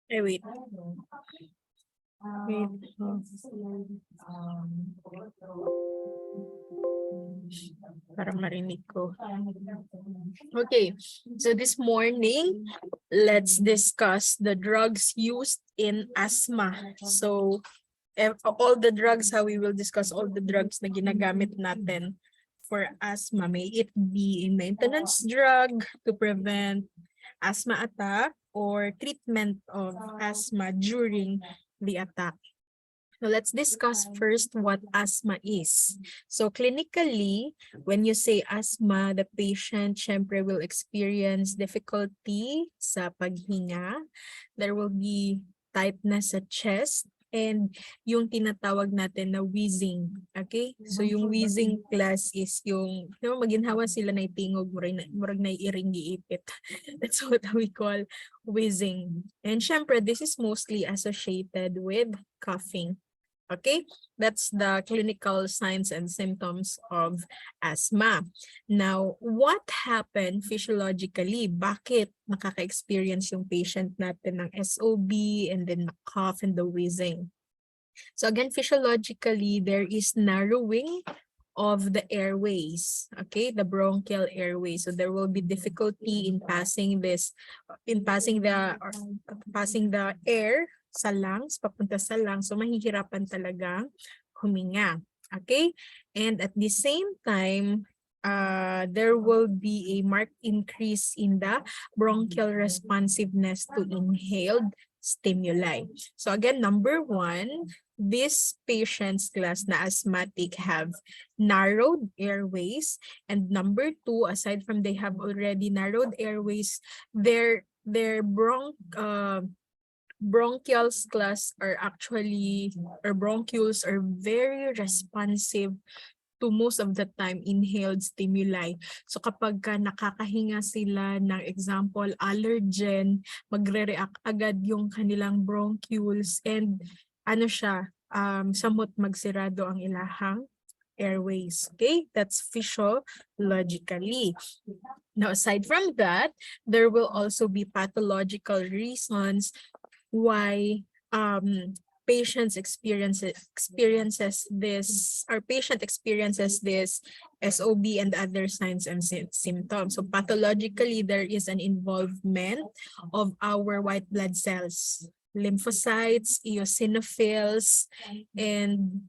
Wait. Wait. Para marinig ko. Okay, so this morning, let's discuss the drugs used in asthma. So, all the drugs, how we will discuss all the drugs na ginagamit natin for asthma. May it be a maintenance drug to prevent asthma attack or treatment of asthma during the attack. So let's discuss first what asthma is. So clinically, when you say asthma, the patient syempre will experience difficulty sa paghinga. There will be tightness sa chest and yung tinatawag natin na wheezing. Okay? So yung wheezing class is yung, maginhawa sila na itingog, murag na iring giipit. That's what we call wheezing. And syempre, this is mostly associated with coughing. Okay, that's the clinical signs and symptoms of asthma. Now, what happened physiologically? Bakit nakaka-experience yung patient natin ng SOB and then the cough and the wheezing? So again, physiologically, there is narrowing of the airways, okay, the bronchial airways. So there will be difficulty in passing the air sa lungs, papunta sa lungs. So mahihirapan talagang huminga. Okay? And at the same time, there will be a marked increase in the bronchial responsiveness to inhaled stimuli. So again, number one, these patients class na asthmatic have narrowed airways. And number two, aside from they have already narrowed airways, their bronchioles class are actually, or bronchioles are very responsive to most of the time inhaled stimuli. So kapag nakakahinga sila ng example allergen, magre-react agad yung kanilang bronchioles and samot magsirado ang ilahang airways. Okay, that's physiologically. Now, aside from that, there will also be pathological reasons why patient experiences this SOB and other signs and symptoms. So pathologically, there is an involvement of our white blood cells, lymphocytes, eosinophils, and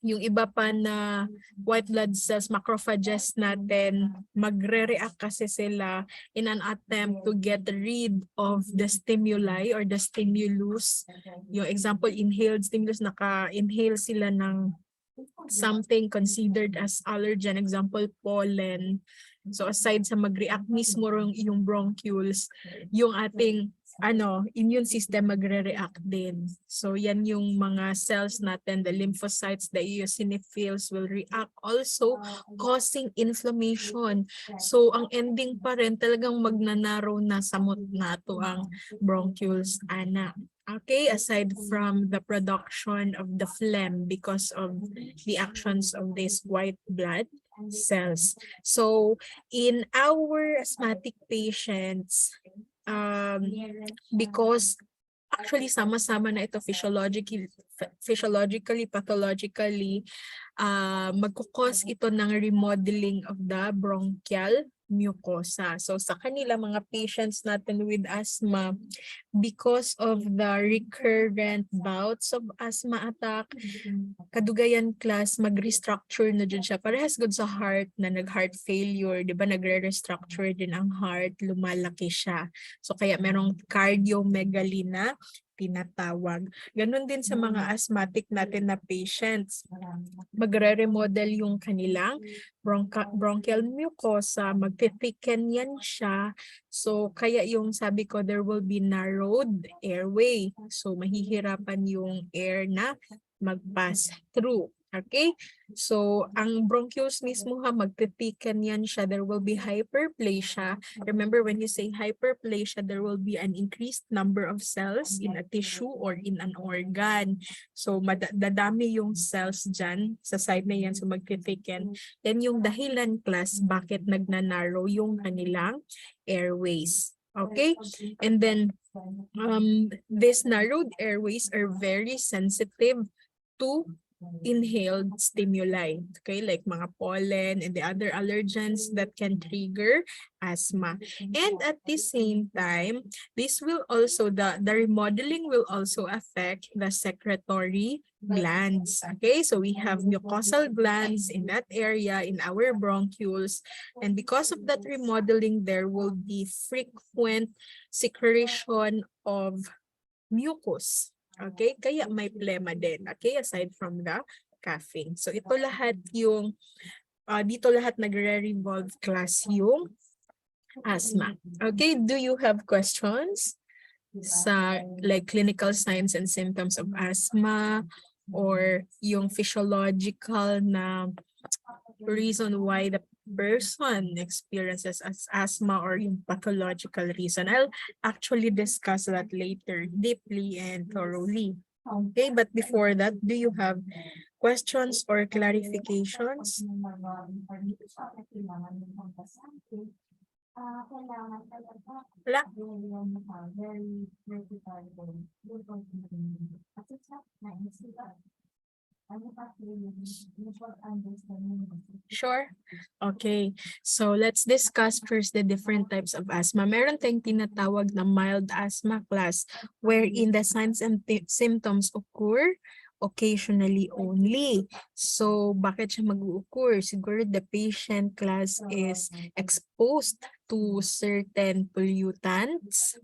yung iba pa na white blood cells, macrophages natin, magre-react kasi sila in an attempt to get rid of the stimuli or the stimulus. Yung example, inhaled stimulus, naka-inhale sila ng something considered as allergen, example, pollen. So aside sa mag-react mismo yung bronchioles, yung ating immune system magre-react din. So yan yung mga cells natin, the lymphocytes, the eosinophils will react also, causing inflammation. So ang ending pa rin talagang magnanarrow na samot nato ang bronchioles, ana. Okay, aside from the production of the phlegm because of the actions of these white blood cells. So in our asthmatic patients, because actually sama-sama na ito physiologically, pathologically, magkukos ito ng remodeling of the bronchial mucosa. So sa kanila mga patients natin with asthma, because of the recurrent bouts of asthma attack, kadugayan class mag-restructure na dyan siya. Parehas good sa heart na nag-heart failure, di ba? Nagre-restructure din ang heart, lumalaki siya. So kaya merong cardiomegaly na tinatawag. Ganon din sa mga asthmatic natin na patients. Magre-remodel yung kanilang bronchial mucosa, magtitiken yan siya. So kaya yung sabi ko, there will be narrowed airway. So mahihirapan yung air na mag-pass through. Okay? So, ang bronchioles mismo magtitiken yan siya. There will be hyperplasia. Remember, when you say hyperplasia, there will be an increased number of cells in a tissue or in an organ. So, dadami yung cells dyan sa side na yan. So, magtitiken. Then, yung dahilan class, bakit nagnanarrow yung kanilang airways. Okay, and then these narrowed airways are very sensitive to inhaled stimuli, okay, like mga pollen and the other allergens that can trigger asthma. And at the same time, this will also, the remodeling will also affect the secretory glands. Okay, so we have mucosal glands in that area in our bronchioles, and because of that remodeling, there will be frequent secretion of mucus. Okay? Kaya may plema din. Okay? Aside from the coughing. So ito lahat yung, dito lahat nagre-revolve class yung asthma. Okay? Do you have questions sa like clinical signs and symptoms of asthma or yung physiological na reason why the person experiences as asthma or yung pathological reason? I'll actually discuss that later deeply and thoroughly. Okay, but before that, do you have questions or clarifications? Wala. Sure. Okay. So let's discuss first the different types of asthma. Meron tayong tinatawag na mild asthma class wherein the signs and symptoms occur occasionally only. So bakit siya mag-occur? Siguro the patient class is exposed to certain pollutants,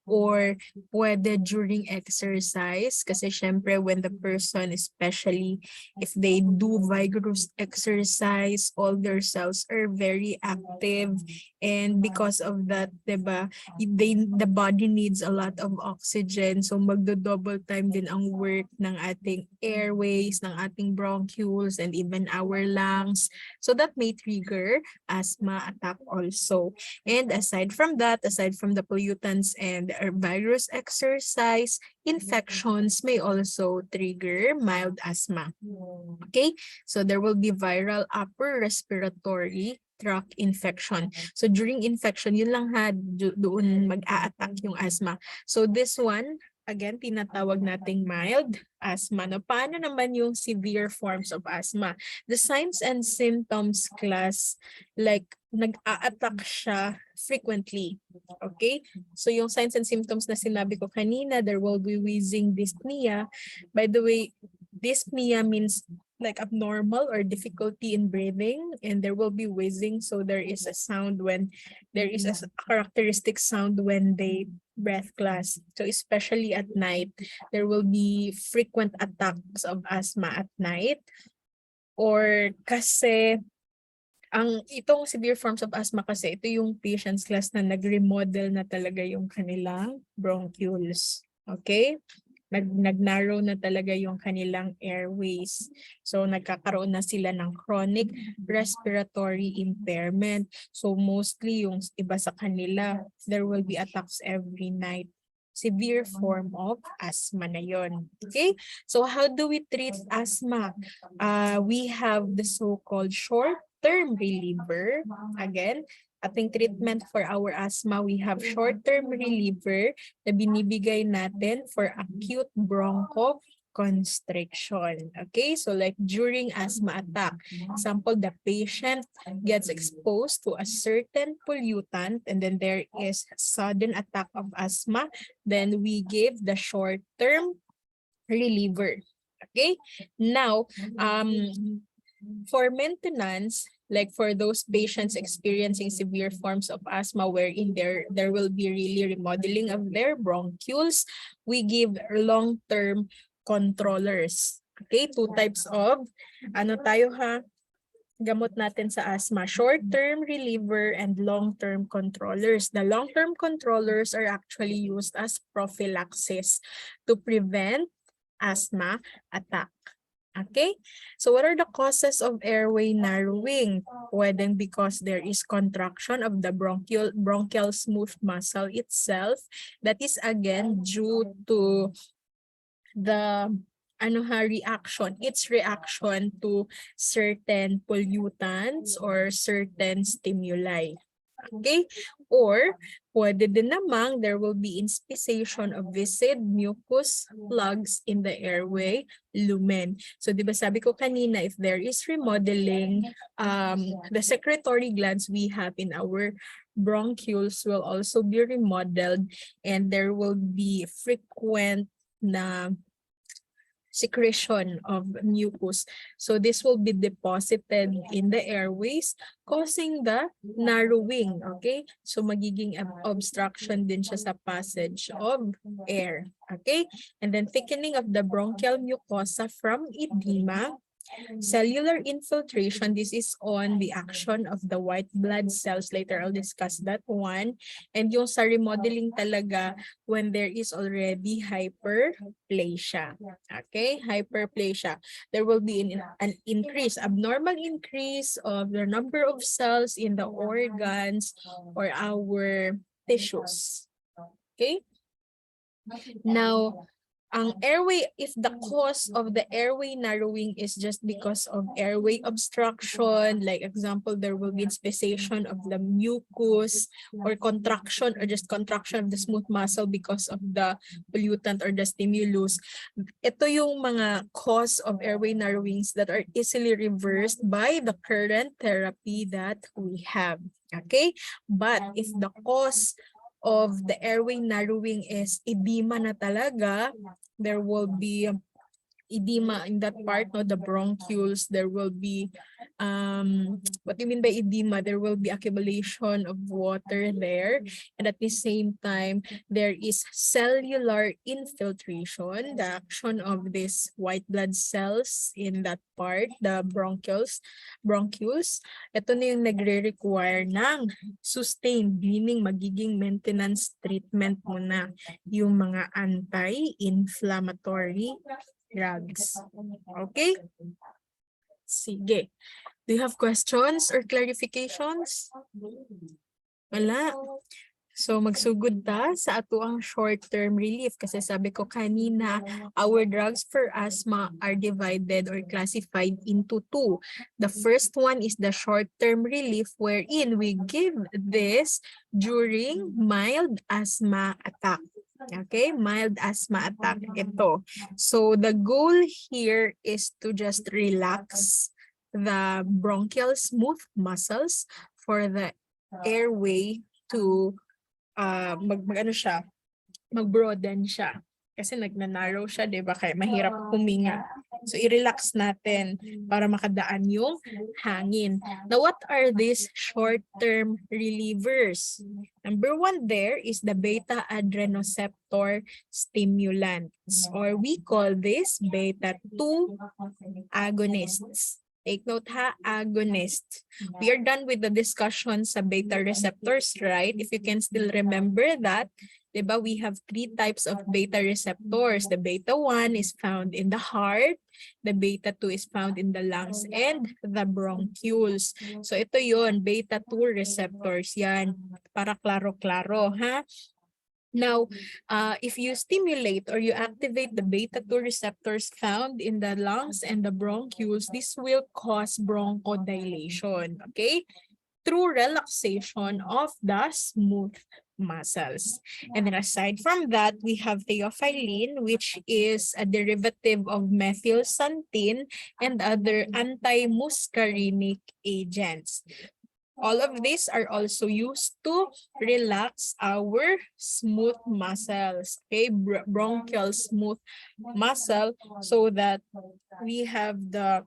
or pwede during exercise kasi syempre when the person, especially if they do vigorous exercise, all their cells are very active, and because of that, diba, the body needs a lot of oxygen, so magdo-double time din ang work ng ating airways, ng ating bronchioles, and even our lungs, so that may trigger asthma attack also. And aside from that, aside from the pollutants and vigorous exercise, infections may also trigger mild asthma. Okay, so there will be viral upper respiratory tract infection. So during infection, yun lang ha, doon mag-a-attack yung asthma. So this one, again, tinatawag nating mild asthma. No, paano naman yung severe forms of asthma? The signs and symptoms class, like nag-a-attack siya frequently. Okay? So yung signs and symptoms na sinabi ko kanina, there will be wheezing, dyspnea. By the way, dyspnea means like abnormal or difficulty in breathing, and there will be wheezing. So there is a sound when, there is a characteristic sound when they breath class. So especially at night, there will be frequent attacks of asthma at night. Or kasi itong severe forms of asthma kasi, ito yung patients class na nag-remodel na talaga yung kanilang bronchioles. Okay? Nag-narrow na talaga yung kanilang airways. So nagkakaroon na sila ng chronic respiratory impairment. So mostly yung iba sa kanila, there will be attacks every night. Severe form of asthma na yon. Okay? So how do we treat asthma? We have the so-called short-term reliever. Again, ating treatment for our asthma, we have short-term reliever na binibigay natin for acute bronchoconstriction. Okay, so like during asthma attack, example, the patient gets exposed to a certain pollutant and then there is sudden attack of asthma, then we give the short-term reliever. Okay, now, for maintenance, like for those patients experiencing severe forms of asthma wherein there will be really remodeling of their bronchioles, we give long-term controllers. Okay, two types of gamot natin sa asthma, short-term reliever and long-term controllers. The long-term controllers are actually used as prophylaxis to prevent asthma attack. Okay, so what are the causes of airway narrowing? Pwedeng because there is contraction of the bronchial smooth muscle itself. That is again due to the reaction. Its reaction to certain pollutants or certain stimuli. Okay, or Pwede din namang there will be inspissation of viscid mucus plugs in the airway lumen. So di ba sabi ko kanina, if there is remodeling, the secretory glands we have in our bronchioles will also be remodeled, and there will be frequent na secretion of mucus. So this will be deposited in the airways, causing the narrowing, okay? So magiging obstruction din siya sa passage of air, okay? And then thickening of the bronchial mucosa from edema. Cellular infiltration, this is on the action of the white blood cells. Later, I'll discuss that one. And yung sa remodeling talaga, when there is already hyperplasia. Okay, hyperplasia. There will be an increase, abnormal increase of the number of cells in the organs or our tissues. Okay? Now, ang airway, if the cause of the airway narrowing is just because of airway obstruction, like example, there will be inspissation of the mucus or contraction or just contraction of the smooth muscle because of the pollutant or the stimulus. Ito yung mga cause of airway narrowings that are easily reversed by the current therapy that we have. Okay? But if the cause of the airway narrowing is edema na talaga, there will be edema in that part, no, the bronchioles. There will be what do you mean by edema? There will be accumulation of water there, and at the same time there is cellular infiltration, the action of these white blood cells in that part, the bronchioles. Ito na yung nagre-require ng sustained, meaning magiging maintenance treatment muna yung mga anti-inflammatory drugs. Okay? Sige. Do you have questions or clarifications? Wala. So magsugod ta sa ato ang short-term relief kasi sabi ko kanina, our drugs for asthma are divided or classified into two. The first one is the short-term relief wherein we give this during mild asthma attack. Okay, mild asthma attack ito. So the goal here is to just relax the bronchial smooth muscles for the airway to mag-broaden siya. Kasi nagnanarrow siya, di ba? Kaya mahirap huminga. So, i-relax natin para makadaan yung hangin. Now, what are these short-term relievers? Number one there is the beta-adrenoceptor stimulants, or we call this beta-2 agonists. Take note ha, agonist. We are done with the discussion sa beta receptors, right? If you can still remember that, diba, we have three types of beta receptors. The beta 1 is found in the heart, the beta 2 is found in the lungs, and the bronchioles. So ito yon, beta 2 receptors yan, para klaro-klaro ha. Now, if you stimulate or you activate the beta-2 receptors found in the lungs and the bronchioles, this will cause bronchodilation, okay? Through relaxation of the smooth muscles. And then aside from that, we have theophylline, which is a derivative of methylxanthine and other anti-muscarinic agents. All of these are also used to relax our smooth muscles, okay, bronchial smooth muscle, so that we have the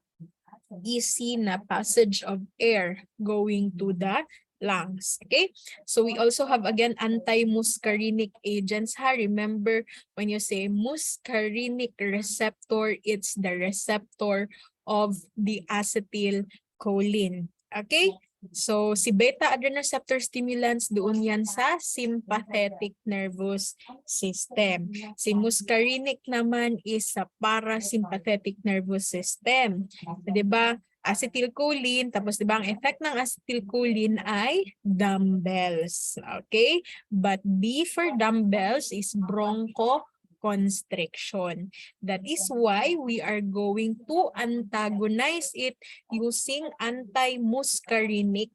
easy na passage of air going to the lungs, okay? So we also have again anti-muscarinic agents ha. Remember, when you say muscarinic receptor, it's the receptor of the acetylcholine, okay? So, si beta-adrenoceptor stimulants doon yan sa sympathetic nervous system. Si muscarinic naman is sa parasympathetic nervous system. Diba? Acetylcholine, tapos diba ang effect ng acetylcholine ay dumbbells. Okay? But B for dumbbells is bronchoconstriction. That is why we are going to antagonize it using anti-muscarinic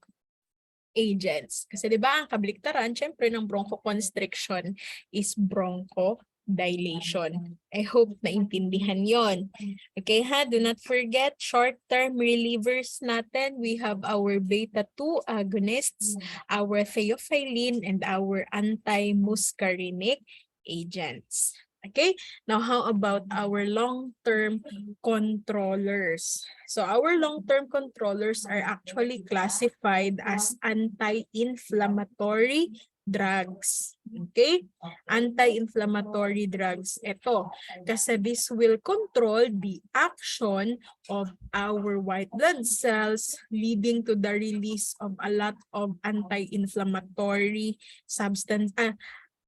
agents. Kasi di ba ang kabaliktaran, syempre ng bronchoconstriction is bronchodilation. I hope naintindihan yon. Okay ha, do not forget short-term relievers natin. We have our beta-2 agonists, our theophylline, and our anti-muscarinic agents. Okay, now how about our long-term controllers? So our long-term controllers are actually classified as anti-inflammatory drugs. Okay? Anti-inflammatory drugs. Ito, kasi this will control the action of our white blood cells, leading to the release of a lot of anti-inflammatory substance,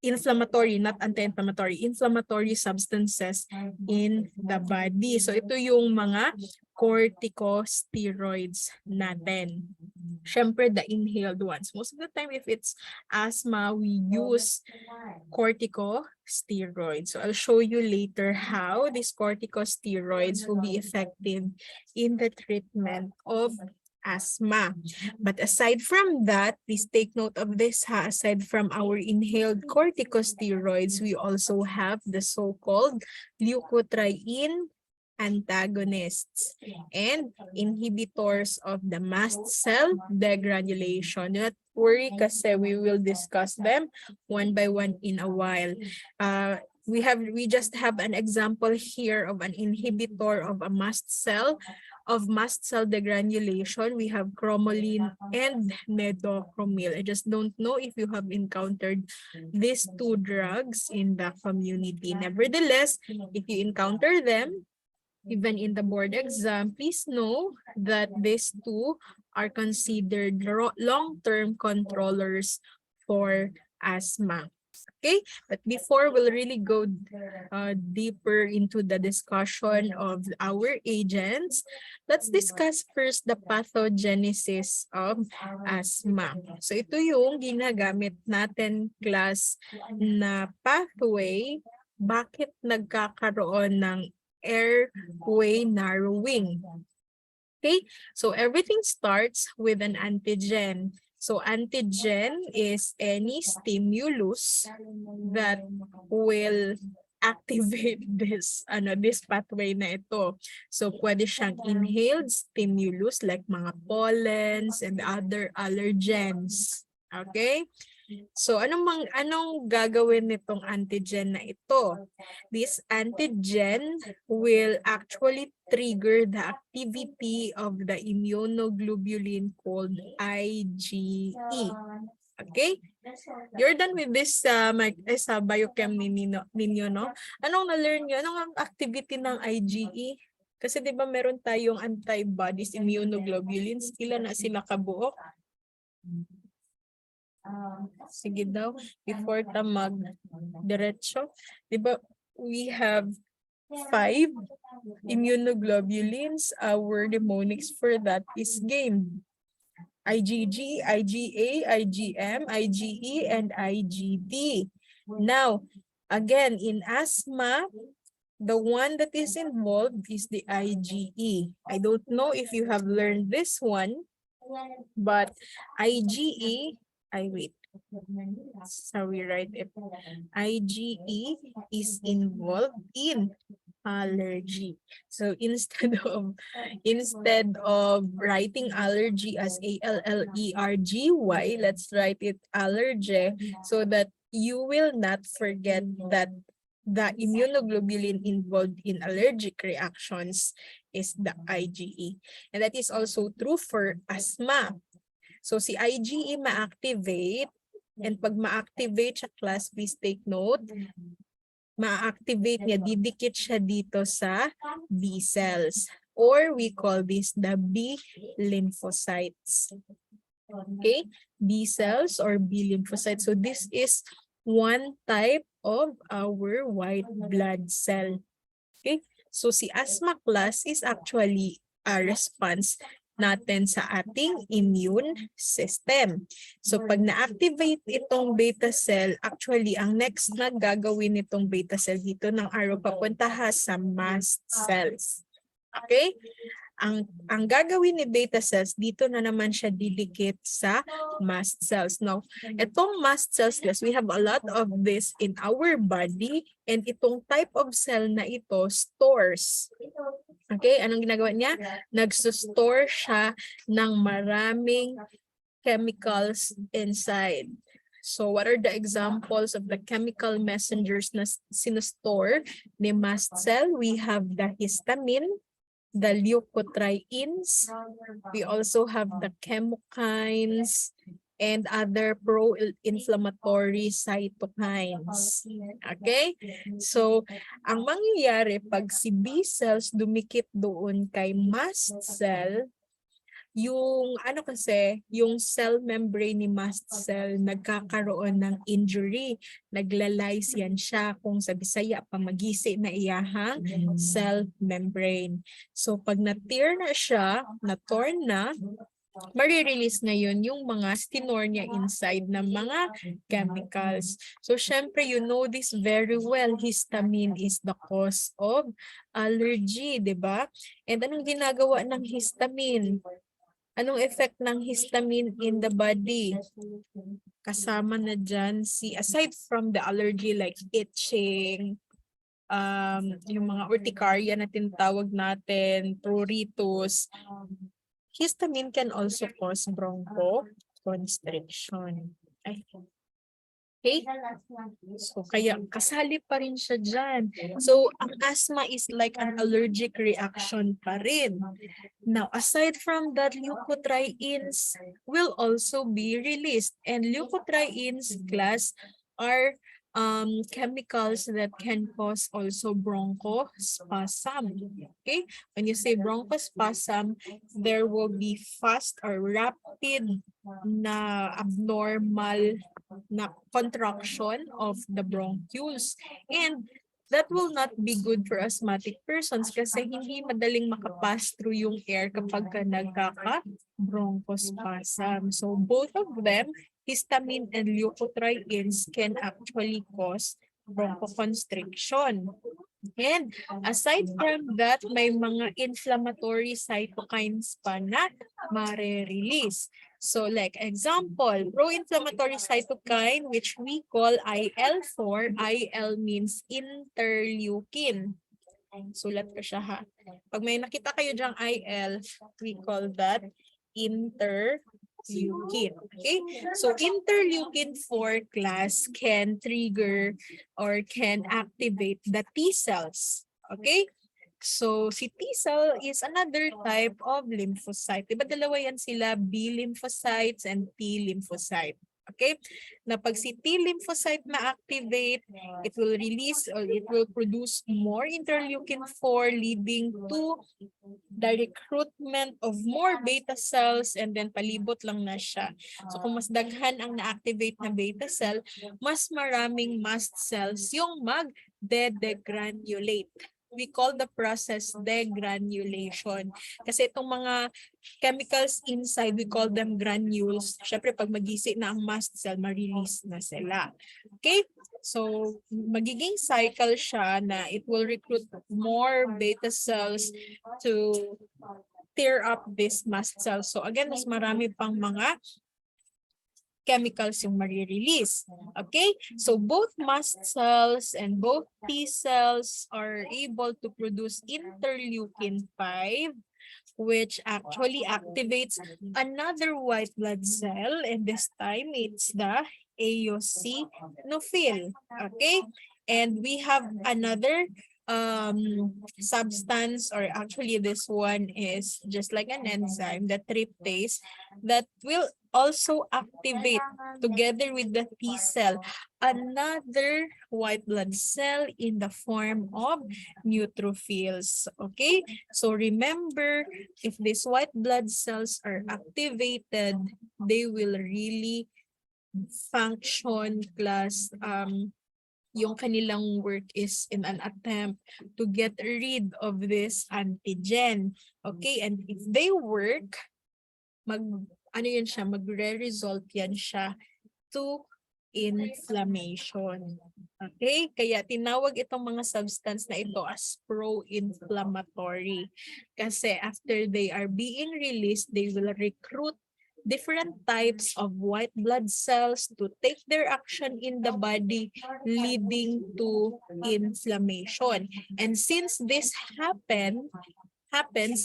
inflammatory, not anti-inflammatory, inflammatory substances in the body. So ito yung mga corticosteroids natin. Syempre, the inhaled ones. Most of the time, if it's asthma, we use corticosteroids. So I'll show you later how these corticosteroids will be effective in the treatment of asthma. But aside from that, please take note of this ha. Aside from our inhaled corticosteroids, we also have the so-called leukotriene antagonists and inhibitors of the mast cell degranulation. Do not worry kasi we will discuss them one by one in a while. We just have an example here of an inhibitor of a mast cell degranulation. We have cromolyn and metochromyl. I just don't know if you have encountered these two drugs in the community. Nevertheless, if you encounter them, even in the board exam, please know that these two are considered long-term controllers for asthma. Okay, but before we'll really go deeper into the discussion of our agents, let's discuss first the pathogenesis of asthma. So ito yung ginagamit natin class na pathway, bakit nagkakaroon ng airway narrowing. Okay, so everything starts with an antigen. So antigen is any stimulus that will activate this pathway na ito. So pwede siyang inhaled stimulus like mga pollens and other allergens. Okay? So anong gagawin nitong antigen na ito? This antigen will actually trigger the activity of the immunoglobulin called IgE. Okay? You're done with this sa biochem ninyo, no? Anong na-learn nyo? Anong ang activity ng IgE? Kasi di ba meron tayong antibodies, immunoglobulins. Ilan na sila kabuo? Sige daw, before ta mag-diretso. Diba, we have 5 immunoglobulins. Our mnemonics for that is GAME. IgG, IgA, IgM, IgE, and IgD. Now, again, in asthma, the one that is involved is the IgE. I don't know if you have learned this one, but IgE, so we write it. IgE is involved in allergy. So instead of writing allergy as ALLERGY, let's write it allergy so that you will not forget that the immunoglobulin involved in allergic reactions is the IgE. And that is also true for asthma. So si IgE ma-activate, and pag ma-activate siya class, please take note, ma-activate niya, didikit siya dito sa B cells, or we call this the B lymphocytes. Okay, B cells or B lymphocytes. So this is one type of our white blood cell. Okay, so si asthma class is actually a response natin sa ating immune system. So pag na-activate itong beta cell, actually ang next na gagawin nitong beta cell dito ng arrow papunta sa mast cells. Okay? ang gagawin ni beta cells, dito na naman siya didikit sa mast cells. Now, itong mast cells, guys, we have a lot of this in our body, and itong type of cell na ito stores. Okay, anong ginagawa niya? Nagsusstore siya ng maraming chemicals inside. So what are the examples of the chemical messengers na sinustore ni mast cell? We have the histamine, the leukotrienes, we also have the chemokines, and other pro-inflammatory cytokines. Okay? So, ang mangyayari pag si B cells dumikit doon kay mast cell, yung yung cell membrane ni mast cell nagkakaroon ng injury, naglalays yan siya kung sa Bisaya pamagisi na iyahang cell membrane. So pag na-tear na siya, na-torn na, marirelease ngayon yung mga stinore niya inside ng mga chemicals. So syempre you know this very well, histamine is the cause of allergy, di ba? And anong ginagawa ng histamine? Anong effect ng histamine in the body? Kasama na dyan aside from the allergy like itching, yung mga urticaria na tinatawag natin, pruritus, histamine can also cause bronchoconstriction. Okay? So, kaya kasali pa rin siya dyan. So, ang asthma is like an allergic reaction pa rin. Now, aside from that, leukotrienes will also be released. And leukotrienes class are chemicals that can cause also bronchospasm. Okay? When you say bronchospasm, there will be fast or rapid na abnormal na contraction of the bronchioles, and that will not be good for asthmatic persons kasi hindi madaling makapass through yung air kapag nagkaka-bronchospasm. So both of them, histamine and leukotrienes, can actually cause bronchoconstriction. And aside from that, may mga inflammatory cytokines pa na mare-release. So like example, pro-inflammatory cytokine which we call IL-4. IL means interleukin. Sulat ko siya ha. Pag may nakita kayo dyang IL, we call that interleukin. Okay? So interleukin 4 class can trigger or can activate the T cells. Okay? So, si T cell is another type of lymphocyte. Diba dalawa yan sila, B lymphocytes and T lymphocyte. Okay? Na pag si T lymphocyte na-activate, it will release or it will produce more interleukin 4 leading to the recruitment of more beta cells, and then palibot lang na siya. So, kung mas daghan ang na-activate na beta cell, mas maraming mast cells yung mag-degranulate. We call the process degranulation. Kasi itong mga chemicals inside, we call them granules. Siyempre, pag magisi na ang mast cell, ma-release na sila. Okay? So, magiging cycle siya na it will recruit more beta cells to tear up this mast cell. So, again, mas marami pang mga chemicals yung marirelease. Okay? So both mast cells and both T cells are able to produce interleukin 5, which actually activates another white blood cell, and this time it's the eosinophil. Okay? And we have another substance, or actually this one is just like an enzyme, the tryptase, that will also activate together with the T cell another white blood cell in the form of neutrophils. Okay, so remember, if these white blood cells are activated, they will really function plus yung kanilang work is in an attempt to get rid of this antigen. Okay, and if they work, magre-result yan siya to inflammation. Okay? Kaya tinawag itong mga substance na ito as pro-inflammatory. Kasi after they are being released, they will recruit different types of white blood cells to take their action in the body, leading to inflammation. And since this happens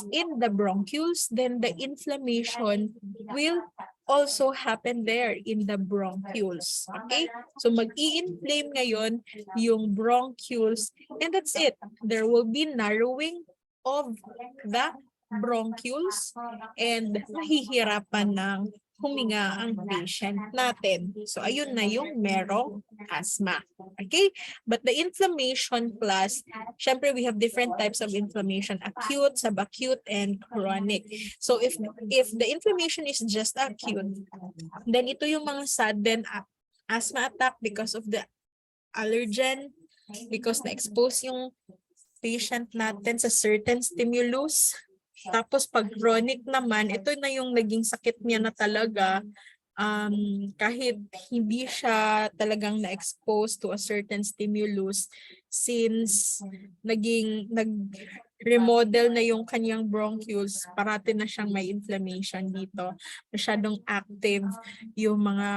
in the bronchioles, then the inflammation will also happen there in the bronchioles. Okay? So mag-i-inflame ngayon yung bronchioles, and that's it. There will be narrowing of the bronchioles and mahihirapan ng huminga ang patient natin. So ayun na yung merong asthma. Okay? But the inflammation class, syempre we have different types of inflammation: acute, subacute, and chronic. So if the inflammation is just acute, then ito yung mga sudden asthma attack because of the allergen, because na-expose yung patient natin sa certain stimulus. Tapos pag chronic naman, ito na yung naging sakit niya na talaga, kahit hindi siya talagang na-expose to a certain stimulus, since nag-remodel na yung kanyang bronchioles, parati na siyang may inflammation dito. Masyadong active yung mga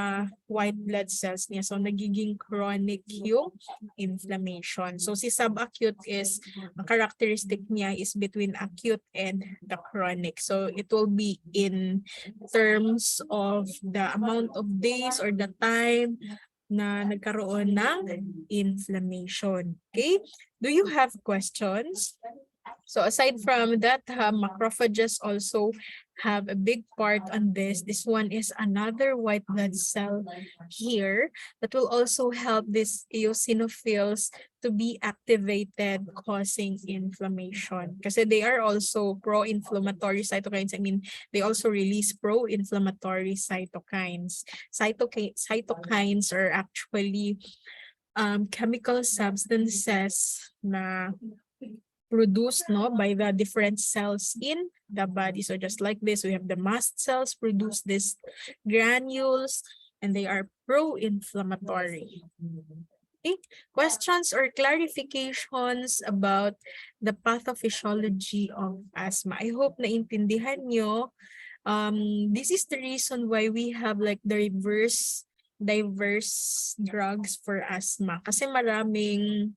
white blood cells niya. So nagiging chronic yung inflammation. So si subacute is, ang characteristic niya is between acute and the chronic. So it will be in terms of the amount of days or the time na nagkaroon ng inflammation. Okay? Do you have questions? So aside from that, macrophages also have a big part on this. This one is another white blood cell here that will also help these eosinophils to be activated, causing inflammation. Kasi they are also pro-inflammatory cytokines. I mean, they also release pro-inflammatory cytokines. Cytokines are actually chemical substances na produced by the different cells in the body. So just like this, we have the mast cells produce these granules, and they are pro-inflammatory. Okay. Questions or clarifications about the pathophysiology of asthma? I hope naintindihan nyo. This is the reason why we have like diverse drugs for asthma. Kasi marami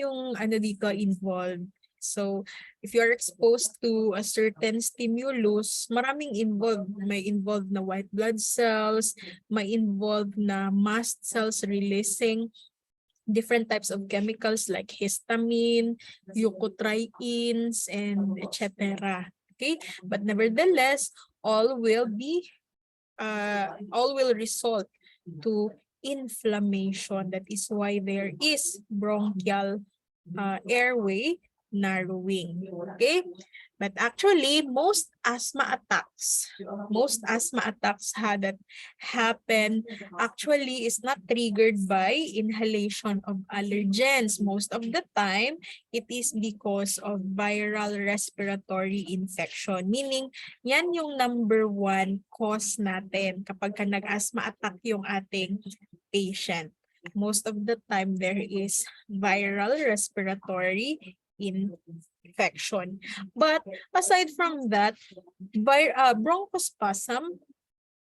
yung dito involved. So, if you are exposed to a certain stimulus, maraming involved. May involved na white blood cells, may involved na mast cells releasing different types of chemicals like histamine, leukotrienes, and etc. Okay? But nevertheless, all will result to inflammation. That is why there is bronchial airway narrowing. Okay? But actually, most asthma attacks that happen actually is not triggered by inhalation of allergens. Most of the time, it is because of viral respiratory infection. Meaning, yan yung number one cause natin kapag nag-asthma attack yung ating patient. Most of the time, there is viral respiratory infection. But aside from that, bronchospasm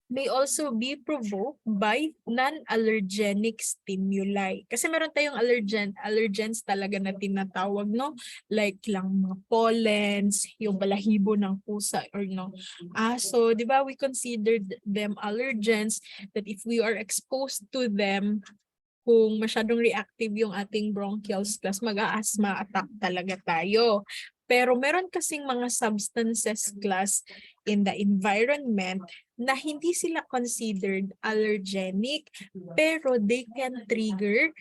may also be provoked by non-allergenic stimuli. Kasi meron tayong allergens talaga na tinatawag, no? Like lang mga pollens, yung balahibo ng pusa or no aso, di ba? We consider them allergens that if we are exposed to them, kung masyadong reactive yung ating bronchioles, plus mag-asthma attack talaga tayo. Pero meron kasing mga substances class in the environment na hindi sila considered allergenic, pero they can trigger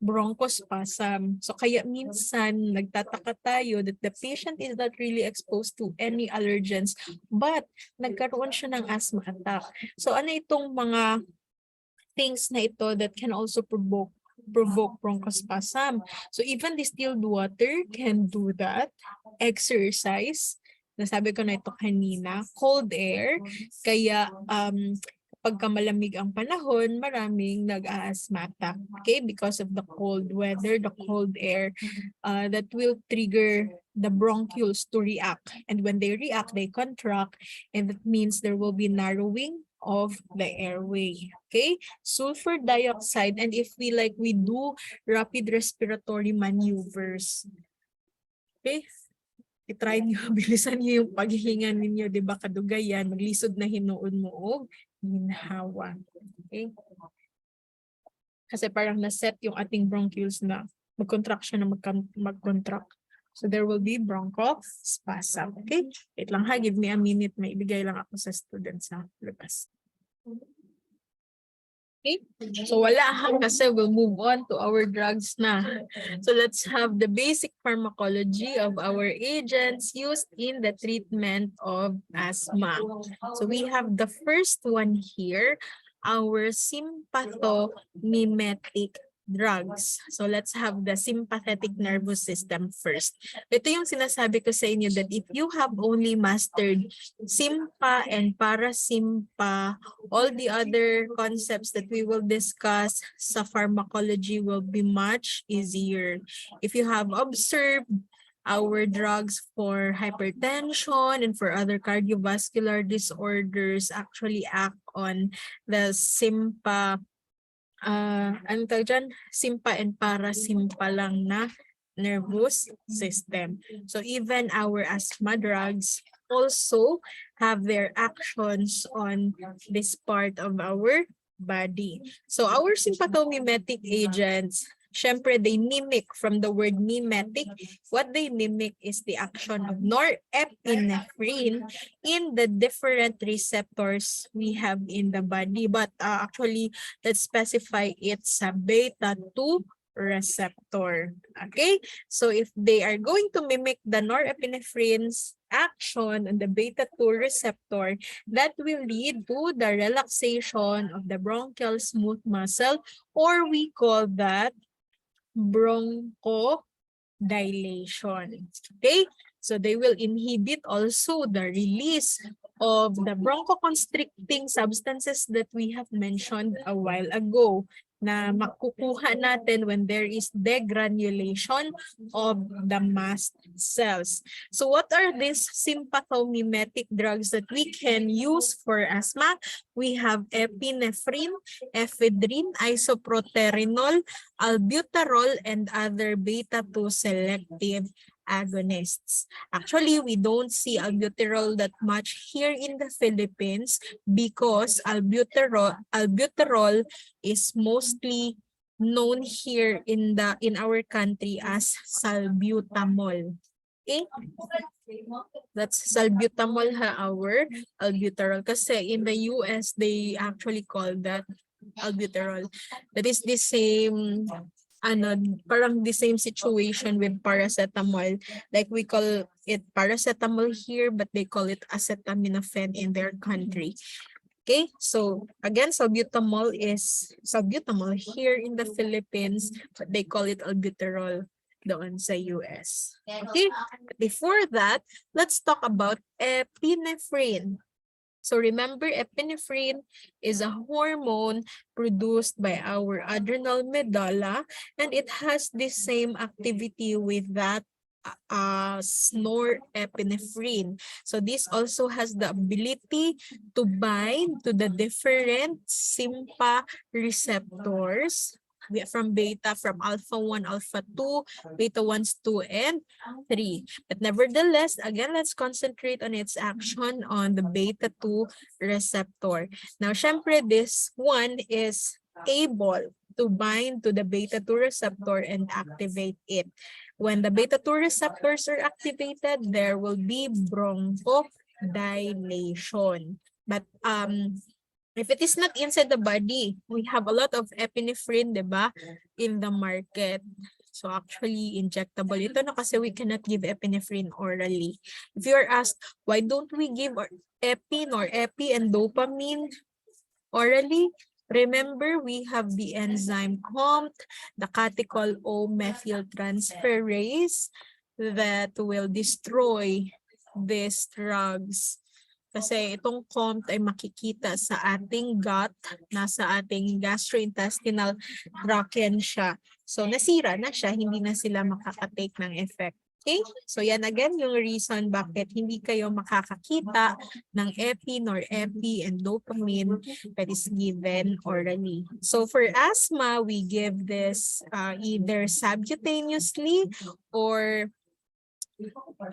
bronchospasm. So kaya minsan nagtataka tayo that the patient is not really exposed to any allergens, but nagkaroon siya ng asthma attack. So ano itong mga things na ito that can also provoke bronchospasm? So even distilled water can do that. Exercise, nasabi ko na ito kanina, cold air, kaya kapag malamig ang panahon, maraming nag-a-asthma attack. Okay, because of the cold weather, the cold air, that will trigger the bronchioles to react. And when they react, they contract, and that means there will be narrowing of the airway. Okay, sulfur dioxide, and if we do rapid respiratory maneuvers. Okay, i-try niyo, bilisan niyo yung paghihinga ninyo, di ba, kadugayan, maglisod na hinuon mo o ginhawa. Okay? Kasi parang na-set yung ating bronchioles na mag-contract siya na mag-contract. So there will be bronchospasm. Okay? Wait lang ha, give me a minute. May ibigay lang ako sa students sa labas. Okay, so wala ha, kasi we'll move on to our drugs na. So let's have the basic pharmacology of our agents used in the treatment of asthma. So we have the first one here, our sympathomimetic drugs. So let's have the sympathetic nervous system first. Ito yung sinasabi ko sa inyo that if you have only mastered sympa and parasympa, all the other concepts that we will discuss sa pharmacology will be much easier. If you have observed our drugs for hypertension and for other cardiovascular disorders actually act on the sympa, ano tawag dyan? Sympa and parasympa lang na nervous system. So even our asthma drugs also have their actions on this part of our body. So our sympathomimetic agents, syempre, they mimic from the word mimetic. What they mimic is the action of norepinephrine in the different receptors we have in the body. But actually, let's specify it's a beta-2 receptor. Okay? So if they are going to mimic the norepinephrine's action on the beta-2 receptor, that will lead to the relaxation of the bronchial smooth muscle, or we call that bronchodilation. Okay, so they will inhibit also the release of the bronchoconstricting substances that we have mentioned a while ago na makukuha natin when there is degranulation of the mast cells. So what are these sympathomimetic drugs that we can use for asthma? We have epinephrine, ephedrine, isoproterinol, albuterol, and other beta-2 selective agonists. Actually, we don't see albuterol that much here in the Philippines because albuterol is mostly known here in our country as salbutamol. Okay? That's salbutamol our albuterol. Kasi in the US, they actually call that albuterol. That is the same, parang the same situation with paracetamol. Like we call it paracetamol here, but they call it acetaminophen in their country. Okay, so again, salbutamol is salbutamol here in the Philippines, but they call it albuterol doon sa US. Okay, before that, let's talk about epinephrine. So remember, epinephrine is a hormone produced by our adrenal medulla, and it has the same activity with that norepinephrine. So this also has the ability to bind to the different sympa receptors from beta, from alpha 1, alpha 2, beta 1, 2, and 3. But nevertheless, again, let's concentrate on its action on the beta 2 receptor. Now, syempre, this one is able to bind to the beta 2 receptor and activate it. When the beta 2 receptors are activated, there will be bronchodilation. But if it is not inside the body, we have a lot of epinephrine, diba, in the market. So actually, injectable ito na kasi we cannot give epinephrine orally. If you are asked, why don't we give epin or epi and dopamine orally? Remember, we have the enzyme COMT, the catechol O-methyltransferase that will destroy these drugs. Kasi itong COMT ay makikita sa ating gut, nasa ating gastrointestinal tract yan siya. So nasira na siya, hindi na sila makakatake ng effect. Okay? So yan again yung reason bakit hindi kayo makakakita ng epin or epi and dopamine that is given orally. So for asthma, we give this either subcutaneously or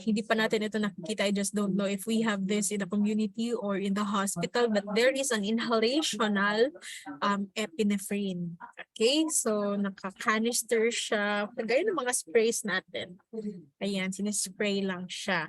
hindi pa natin ito nakikita. I just don't know if we have this in the community or in the hospital, but there is an inhalational epinephrine. Okay, so naka-canister siya. Kagaya ng mga sprays natin. Ayan, sinispray lang siya.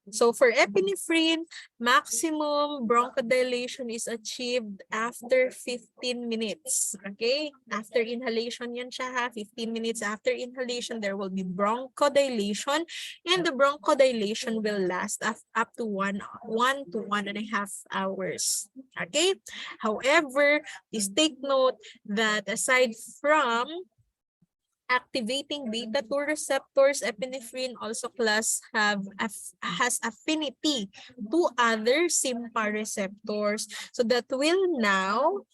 So for epinephrine, maximum bronchodilation is achieved after 15 minutes. Okay? After inhalation yan siya ha. 15 minutes after inhalation, there will be bronchodilation. And the bronchodilation will last up to 1 to 1.5 hours. Okay? However, please take note that aside from activating beta-2 receptors, epinephrine also has affinity to other Sympa receptors. So that will now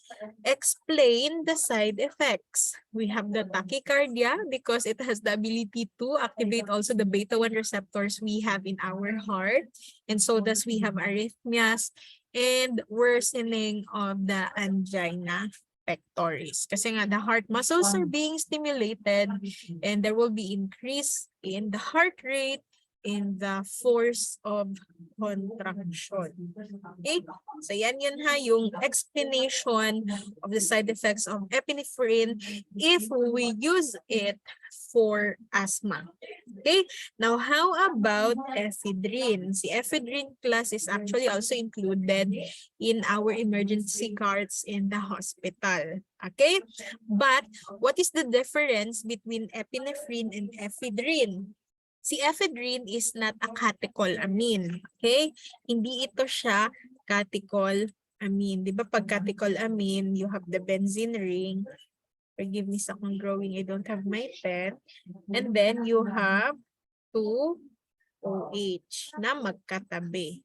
explain the side effects. We have the tachycardia because it has the ability to activate also the beta-1 receptors we have in our heart. And so thus we have arrhythmias and worsening of the angina pectoris. Kasi nga the heart muscles are being stimulated and there will be increase in the heart rate, in the force of contraction. Okay? So yan yun ha, yung explanation of the side effects of epinephrine if we use it for asthma. Okay? Now, how about ephedrine? Si ephedrine class is actually also included in our emergency cards in the hospital. Okay? But what is the difference between epinephrine and ephedrine? Si ephedrine is not a catecholamine. Okay? Hindi ito siya catecholamine. Di ba pag catecholamine, you have the benzene ring. Forgive me sa akong drawing, I don't have my pen. And then you have 2 OH na magkatabi.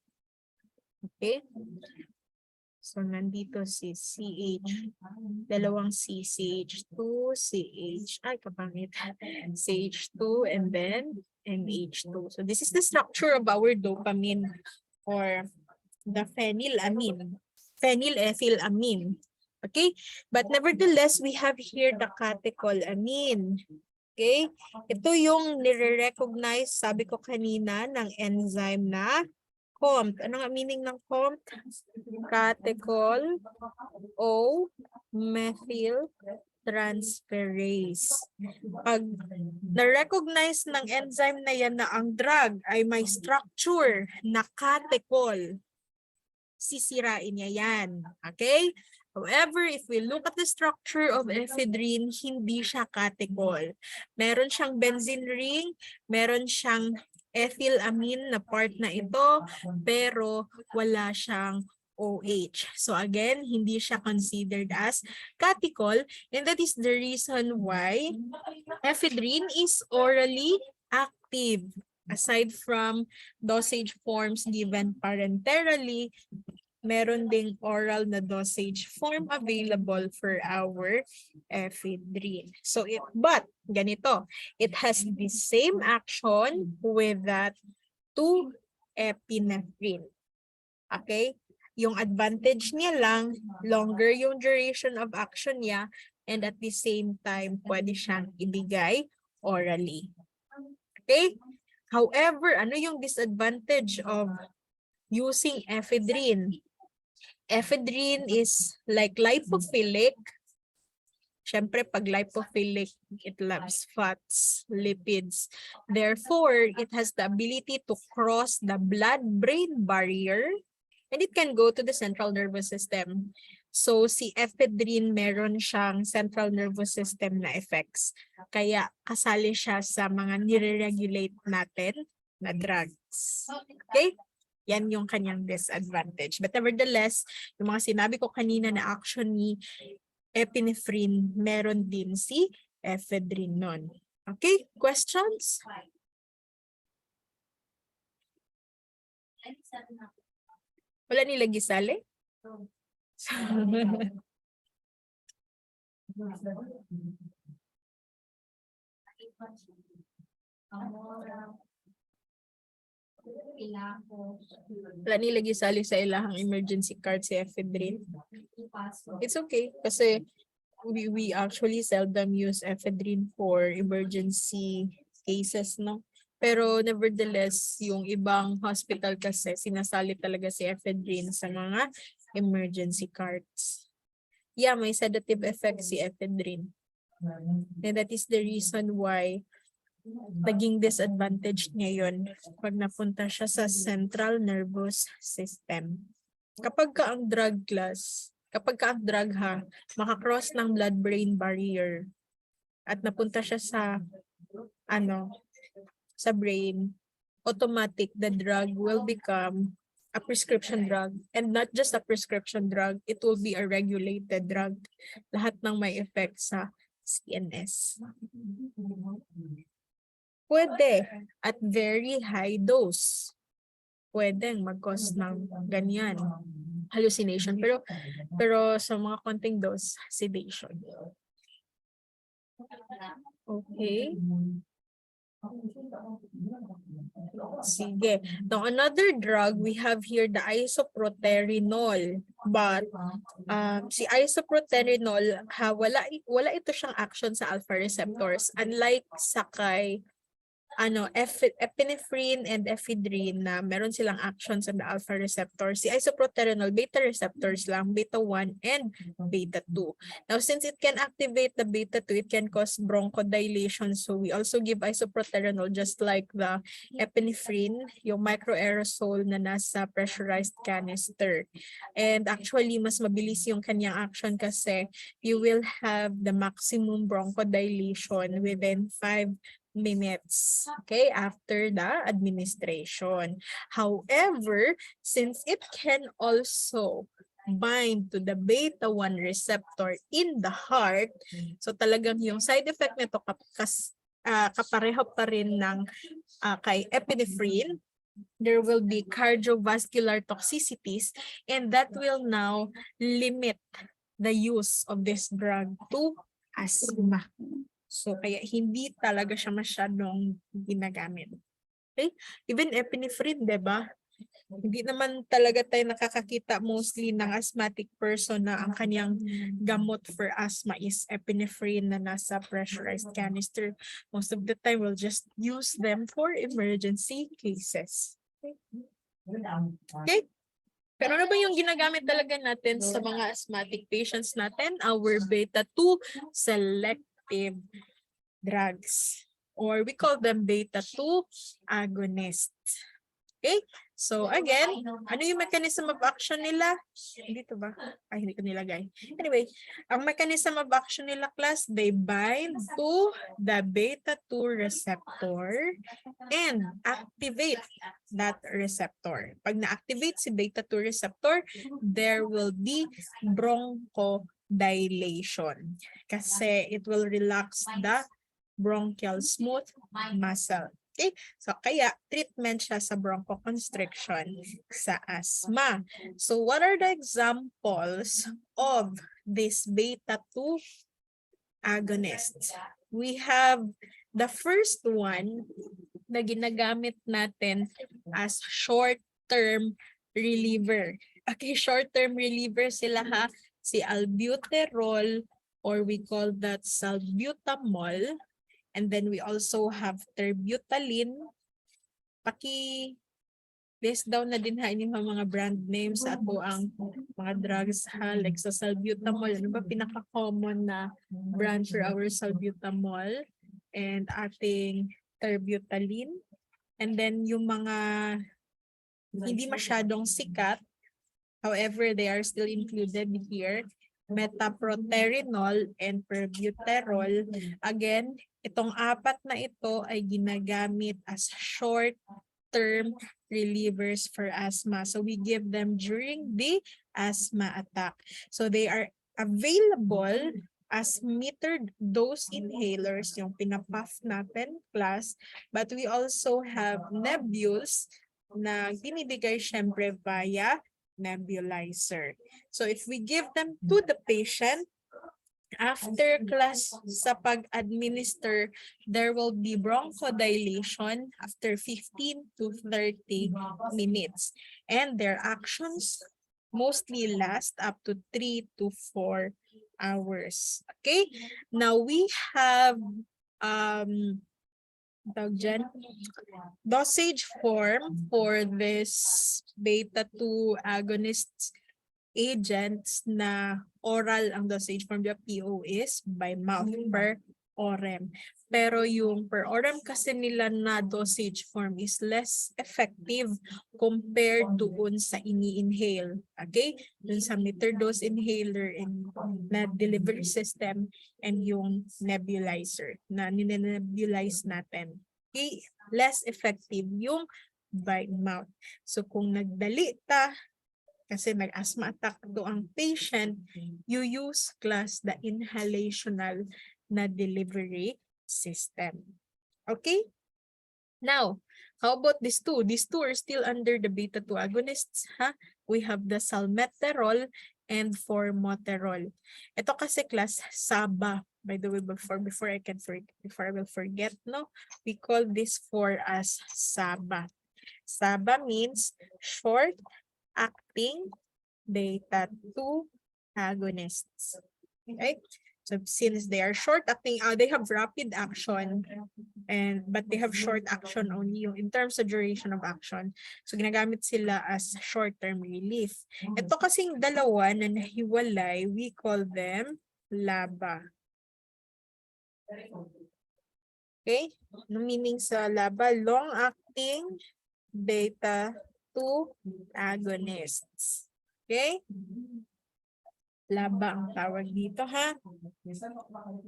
Okay? So, nandito si CH, dalawang C, CH2, CH, ay kapangit, CH2, and then NH2. So, this is the structure of our dopamine or the phenylamine, phenylethylamine. Okay? But nevertheless, we have here the catecholamine. Okay? Ito yung nire-recognize, sabi ko kanina, ng enzyme na COMT. Ano nga meaning ng COMT? Catechol O methyl transferase. Pag na-recognize ng enzyme na yan na ang drug ay may structure na catechol, sisirain niya yan. Okay? However, if we look at the structure of ephedrine, hindi siya catechol. Meron siyang benzene ring, meron siyang ethylamine na part na ito, pero wala siyang OH. So again, hindi siya considered as catechol, and that is the reason why ephedrine is orally active. Aside from dosage forms given parenterally, meron ding oral na dosage form available for our ephedrine. So, but ganito, it has the same action with that 2 epinephrine. Okay? Yung advantage niya lang, longer yung duration of action niya, and at the same time, pwede siyang ibigay orally. Okay? However, ano yung disadvantage of using ephedrine? Ephedrine is like lipophilic. Siyempre, pag lipophilic, it loves fats, lipids. Therefore, it has the ability to cross the blood-brain barrier and it can go to the central nervous system. So, si ephedrine, meron siyang central nervous system na effects. Kaya, kasali siya sa mga nire-regulate natin na drugs. Okay? Yan yung kanyang disadvantage. But nevertheless, yung mga sinabi ko kanina na action ni epinephrine, meron din si ephedrine nun. Okay? Questions? Wala nila gisali? Wala nila gisali sa ilahang emergency card si ephedrine. It's okay kasi we actually seldom use ephedrine for emergency cases, no? Pero nevertheless, yung ibang hospital kasi sinasali talaga si ephedrine sa mga emergency cards. Yeah, may sedative effect si ephedrine. And that is the reason why naging disadvantage niya yun pag napunta siya sa central nervous system. Kapag ka ang drug makakross ng blood-brain barrier at napunta siya sa sa brain, automatic the drug will become a prescription drug, and not just a prescription drug, it will be a regulated drug. Lahat ng may effect sa CNS. Pwede at very high dose. Pwedeng mag-cause ng ganyan, hallucination, pero sa mga konting dose, sedation. Okay. Sige. Now, another drug, we have here the Isoproterinol. But si Isoproterinol, wala ito siyang action sa alpha receptors. Unlike sa kay epinephrine and ephedrine na meron silang action sa the alpha receptors. Si isoproterinol, beta receptors lang, beta 1 and beta 2. Now, since it can activate the beta 2, it can cause bronchodilation. So, we also give isoproterinol just like the epinephrine, yung microaerosol na nasa pressurized canister. And actually, mas mabilis yung kanyang action kasi you will have the maximum bronchodilation within 5 minutes, okay, after the administration. However, since it can also bind to the beta 1 receptor in the heart, so talagang yung side effect nito kapareho pa rin ng kay epinephrine, there will be cardiovascular toxicities, and that will now limit the use of this drug to asthma. So, kaya hindi talaga siya masyadong ginagamit. Okay? Even epinephrine, diba? Hindi naman talaga tayo nakakakita mostly ng asthmatic person na ang kanyang gamot for asthma is epinephrine na nasa pressurized canister. Most of the time, we'll just use them for emergency cases. Okay? Pero ano ba yung ginagamit talaga natin sa mga asthmatic patients natin? Our beta 2 selective drugs, or we call them beta 2 agonists. Okay? So again, ano yung mechanism of action nila? Dito ba? Ay, hindi ko nilagay. Anyway, ang mechanism of action nila, class, they bind to the beta 2 receptor and activate that receptor. Pag na-activate si beta 2 receptor, there will be bronchodilation kasi it will relax the bronchial smooth muscle. Okay? So, kaya treatment siya sa bronchoconstriction sa asthma. So, what are the examples of this beta 2 agonists? We have the first one na ginagamit natin as short-term reliever. Okay, short-term reliever sila ha. Si albuterol, or we call that salbutamol. And then we also have terbutaline. List down na din ha inyong mga brand names at ang mga drugs ha, like sa salbutamol. Ano ba pinaka-common na brand for our salbutamol and ating terbutaline? And then yung mga hindi masyadong sikat, however, they are still included here, metoproterinol and perbuterol. Again, itong apat na ito ay ginagamit as short-term relievers for asthma. So we give them during the asthma attack. So they are available as metered dose inhalers, yung pinapuff natin, class. But we also have nebules na binibigay syempre via nebulizer. So if we give them to the patient, after class sa pag-administer, there will be bronchodilation after 15 to 30 minutes. And their actions mostly last up to 3 to 4 hours. Okay? Now we have dosage form for this beta-2 agonists agents na oral ang dosage form, the PO is by mouth per orem. Pero yung per orem kasi nila na dosage form is less effective compared doon sa ini-inhale. Okay? Dun sa meter dose inhaler and na delivery system and yung nebulizer na ninebulize natin. Okay? Less effective yung by mouth. So kung nagdali ta, kasi nag-asthma attack to ang patient, you use class the inhalational na delivery system. Okay? Now, how about these two? These two are still under the beta-2 agonists. We have the salmeterol and formoterol. Ito kasi class SABA. By the way, before I will forget, no, we call this for as SABA. SABA means short acting beta-2 agonists. Okay? So since they are short acting, they have rapid action but they have short action only in terms of duration of action. So ginagamit sila as short-term relief. Ito kasing dalawa na nahiwalay, we call them LABA. Okay? No meaning sa LABA, long-acting beta-2 agonists. Okay? LABA ang tawag dito, ha?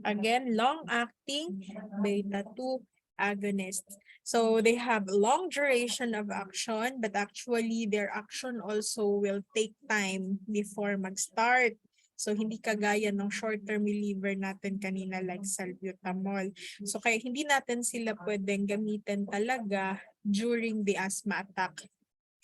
Again, long-acting beta-2 agonists. So they have long duration of action, but actually their action also will take time before mag-start. So hindi kagaya ng short-term reliever natin kanina like salbutamol. So kaya hindi natin sila pwedeng gamitin talaga during the asthma attack.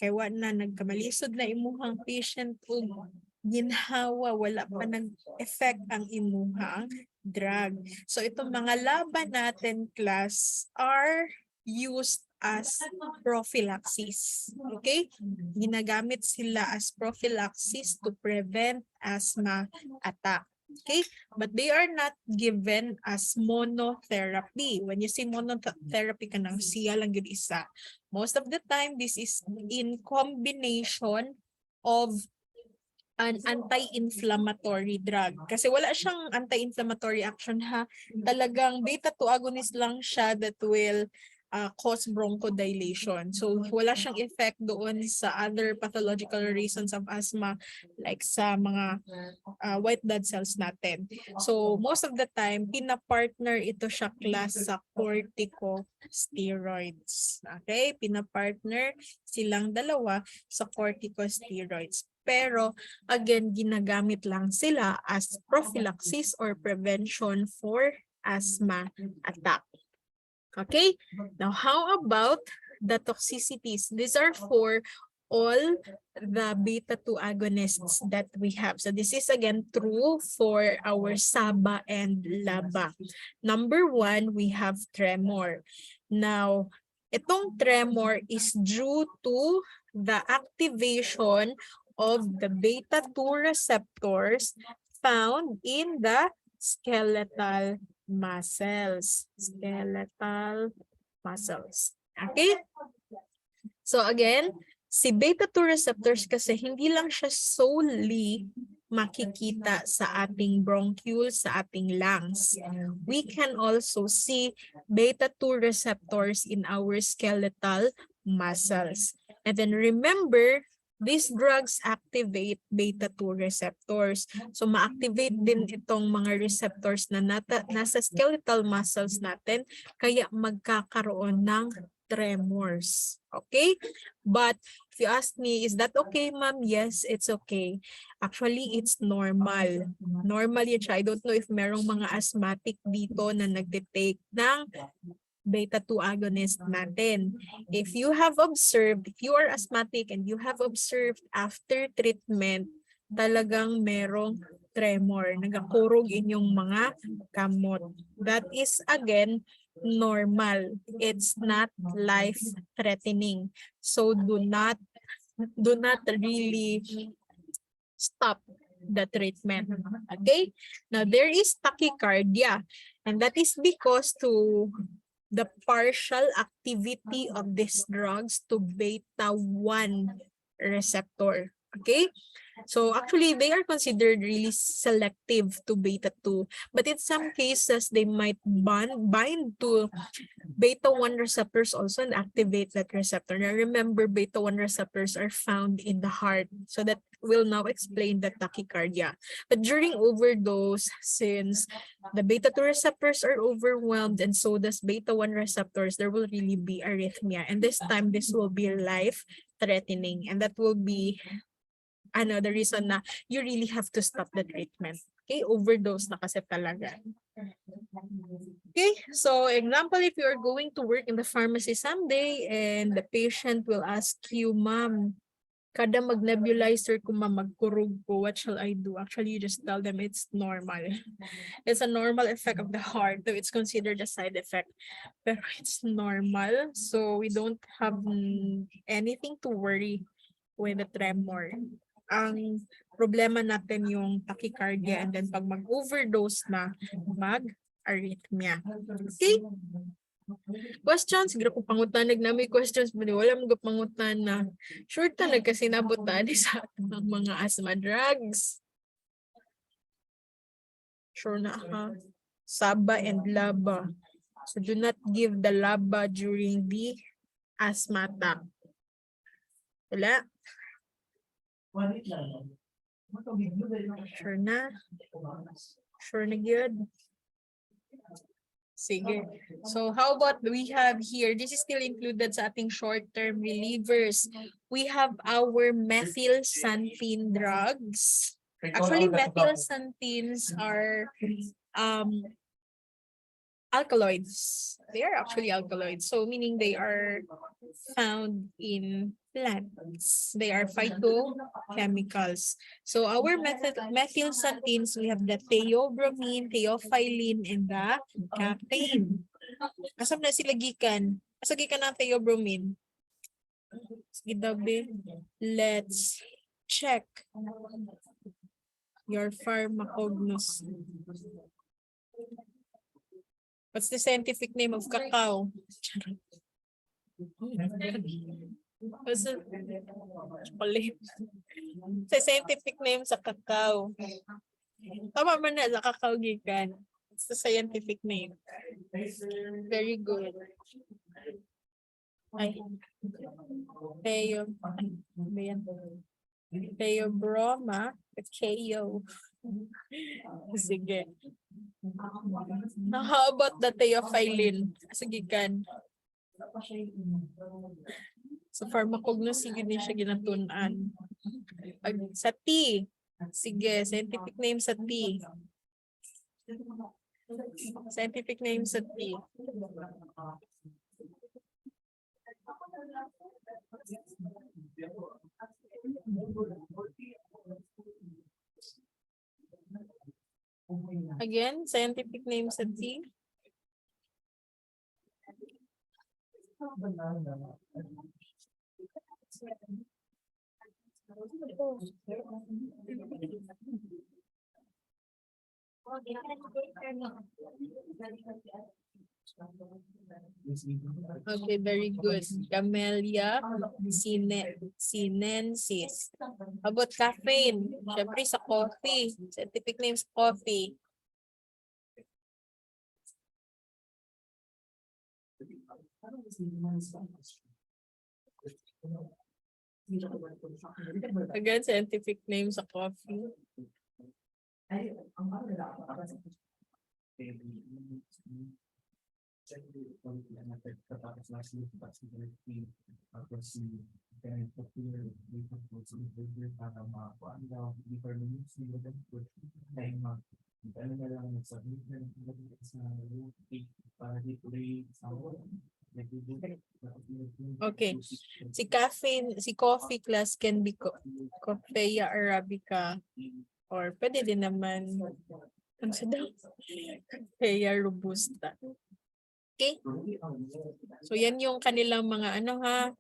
Kaya na nagkamalisod na imuhang patient o ginhawa, wala pa nag-effect ang imuhang drug. So itong mga laban natin class are used as prophylaxis. Okay? Ginagamit sila as prophylaxis to prevent asthma attack. Okay? But they are not given as monotherapy. When you say monotherapy ka nang siya lang yun isa. Most of the time, this is in combination of an anti-inflammatory drug. Kasi wala siyang anti-inflammatory action, ha. Talagang beta-2 agonist lang siya that will cause bronchodilation. So wala siyang effect doon sa other pathological reasons of asthma like sa mga white blood cells natin. So most of the time, pinapartner ito siya class sa corticosteroids. Okay? Pinapartner silang dalawa sa corticosteroids. Pero again, ginagamit lang sila as prophylaxis or prevention for asthma attack. Okay, now how about the toxicities? These are for all the beta-2 agonists that we have. So this is again true for our SABA and LABA. Number 1, we have tremor. Now, itong tremor is due to the activation of the beta-2 receptors found in the skeletal muscles. Okay? So again, si beta-2 receptors kasi hindi lang siya solely makikita sa ating bronchioles, sa ating lungs. We can also see beta-2 receptors in our skeletal muscles. And then remember, these drugs activate beta-2 receptors. So ma-activate din itong mga receptors na nasa skeletal muscles natin, kaya magkakaroon ng tremors. Okay? But if you ask me, is that okay, ma'am? Yes, it's okay. Actually, it's normal. Normal yun siya. I don't know if merong mga asthmatic dito na nagtitake ng beta-2 agonist natin. If you are asthmatic and you have observed after treatment, talagang merong tremor, nagakurog inyong mga kamot. That is again normal. It's not life-threatening. So do not really stop the treatment. Okay? Now, there is tachycardia, and that is because to the partial activity of these drugs to beta-1 receptor. Okay? So actually, they are considered really selective to beta-2. But in some cases, they might bind to beta-1 receptors also and activate that receptor. Now remember, beta-1 receptors are found in the heart. So that will now explain the tachycardia. But during overdose, since the beta-2 receptors are overwhelmed and so does beta-1 receptors, there will really be arrhythmia. And this time, this will be life-threatening. And that will be another reason na you really have to stop the treatment. Okay, overdose na kasi talaga. Okay, so example, if you are going to work in the pharmacy someday and the patient will ask you, ma'am, kada mag-nebulizer ko magkurog ko, what shall I do? Actually, you just tell them it's normal. It's a normal effect of the heart, though it's considered a side effect. Pero it's normal, so we don't have anything to worry with the tremor. Ang problema natin yung tachycardia and then pag mag-overdose na, mag-arrhythmia. Okay? Questions? Siguro kung pangutanag na may questions, wala mong pangutan na sure tanag kasi nabutan sa mga asthma drugs. Sure na ha? Saba and laba. So do not give the laba during the asthma attack. Wala? Sure na? Sure na good? Sige. So how about we have here, this is still included sa ating short-term relievers. We have our methylxanthine drugs. Actually, methylxanthines are alkaloids. They are actually alkaloids. So meaning they are found in plants. They are phytochemicals. So our methylxanthines, we have the theobromine, theophylline, and the caffeine. Asam na sila gikan? Asa gikan ang theobromine? Sige dabi. Let's check your pharmacognosy. What's the scientific name of cacao? What's the chocolate? Sa scientific name sa cacao. Tama man na, sa cacao gikan. What's the scientific name? Very good. Ay. Theobroma. KO. Sige. Now, how about the theophylline? Sige kan. So pharmacognosy gini siya ginatunan. Sa T. Sige, scientific name sa T. Scientific name sa T. Again, scientific name sa T. Okay, very good. Camellia sinensis. How about caffeine? Siyempre sa coffee. Scientific name sa coffee. Again, scientific name sa coffee. Okay. Si coffee class can be Coffea arabica or pwede din naman ano sa daw? Coffea robusta. Okay? So yan yung kanilang mga ano ha,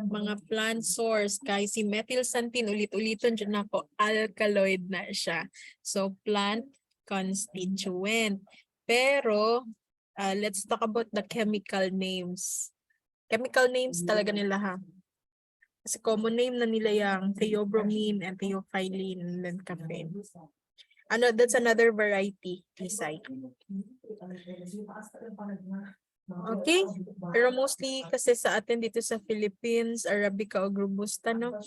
mga plant source. Kaya si methylxanthine ulit-ulitin dyan ako, alkaloid na siya. So plant constituent. Pero let's talk about the chemical names. Chemical names talaga nila ha. Kasi common name na nila yung theobromine and theophylline and then caffeine. Ano, that's another variety, Isay. Okay? Pero mostly kasi sa atin dito sa Philippines, Arabica o Robusta, no?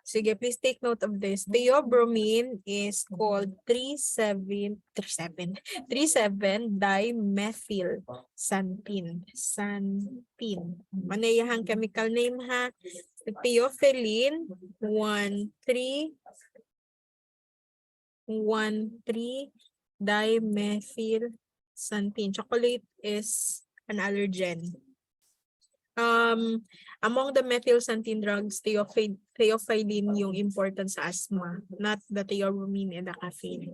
Sige, please take note of this. Theobromine is called 3,7-dimethylxanthine. Manayahang chemical name ha. Theophylline 1,3,1,3-dimethylxanthine. Chocolate is an allergen. Among the methylxanthine drugs, theophylline yung important sa asthma, not the theobromine and the caffeine.